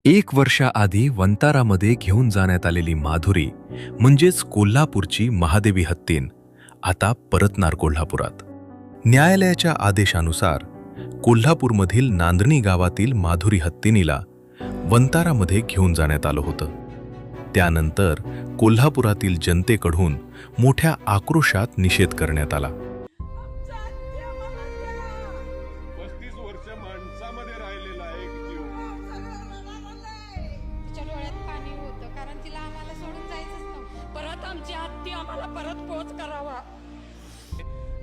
एक वर्षाआधी वंतारामध्ये घेऊन जाण्यात आलेली माधुरी म्हणजेच कोल्हापूरची महादेवी हत्तीन आता परतणार कोल्हापुरात. न्यायालयाच्या आदेशानुसार कोल्हापूरमधील नांदणी गावातील माधुरी हत्तीनीला वंतारामध्ये घेऊन जाण्यात आलं होतं. त्यानंतर कोल्हापुरातील जनतेकडून मोठ्या आक्रोशात निषेध करण्यात आला. 35 वर्ष माणसामध्ये राहिलेला आहे एक जीव. तिच्या डोळ्यात पाणी होतं कारण तिला आम्हाला सोडून जायचंच नव्हतं. परत आमची हत्ती आम्हाला परत पोच करावा.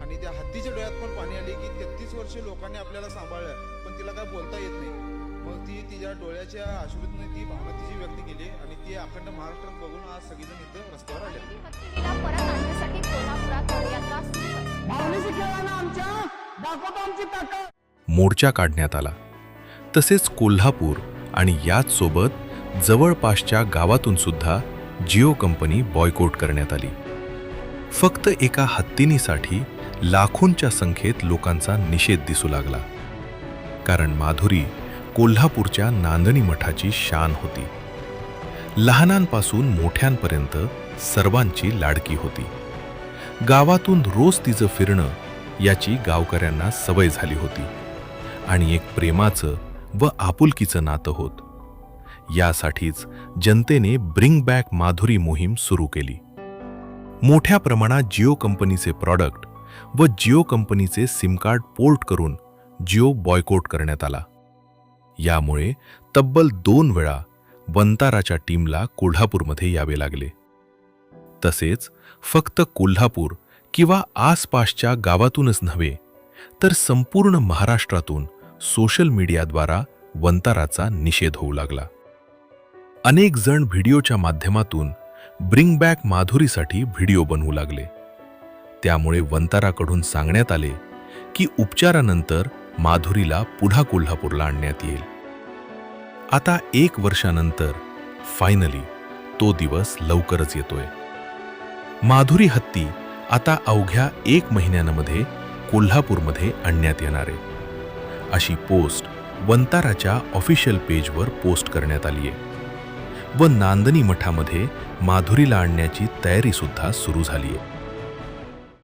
आणि त्या हत्तीच्या डोळ्यात पण पाणी आले की 33 वर्ष लोकांनी आपल्याला सांभाळलं पण तिला काय बोलता येत नाही. मग ती तिच्या डोळ्याच्या अश्रूतून ती भावना तिची व्यक्त केली आणि ती अखंड महाराष्ट्रात बघून आज सगळेजण इथं रस्त्यावर आले. हत्तीला परत आणण्यासाठी कोल्हापुरात पदयात्रा सुरू आहे. मोर्चा काढण्यात आला. तसेच कोल्हापूर आणि याच सोबत जवळपासच्या गावातून सुद्धा जिओ कंपनी बॉयकॉट करण्यात आली. फक्त एका हत्तीनीसाठी लाखोंच्या संख्येत लोकांचा निषेध दिसू लागला. कारण माधुरी कोल्हापूरच्या नांदणी मठाची शान होती. लहानांपासून मोठ्यांपर्यंत सर्वांची लाडकी होती. गावातून रोज तिचं फिरणं याची गावकऱ्यांना सवय झाली होती आणि एक प्रेमाचं व आपुलकीचं नातं होत. यासाठीच जनतेने ब्रिंग बॅक माधुरी मोहीम सुरू केली. मोठ्या प्रमाणात जिओ कंपनीचे प्रॉडक्ट व जिओ कंपनीचे सिम कार्ड पोर्ट करून जिओ बॉयकॉट करण्यात आला. यामुळे तब्बल 2 वेळा वंताराच्या टीमला कोल्हापूरमध्ये यावे लागले. तसेच फक्त कोल्हापूर किंवा आसपासच्या गावातूनच नव्हे तर संपूर्ण महाराष्ट्रातून सोशल मीडियाद्वारा वंताराचा निषेध होऊ लागला. अनेक जण व्हिडिओच्या माध्यमातून ब्रिंग बॅक माधुरीसाठी व्हिडिओ बनवू लागले. त्यामुळे वंताराकडून सांगण्यात आले की उपचारानंतर माधुरीला पुन्हा कोल्हापूरला आणण्यात येईल. आता 1 वर्षानंतर फायनली तो दिवस लवकरच येतोय. माधुरी हत्ती आता अवघ्या 1 महिन्यामध्ये कोल्हापूरमध्ये आणण्यात येणार आहे अशी पोस्ट वंताराच्या ऑफिशियल पेजवर पोस्ट करण्यात आली आहे व नांदणी मठामध्ये माधुरीला आणण्याची तयारी सुद्धा सुरू झाली आहे.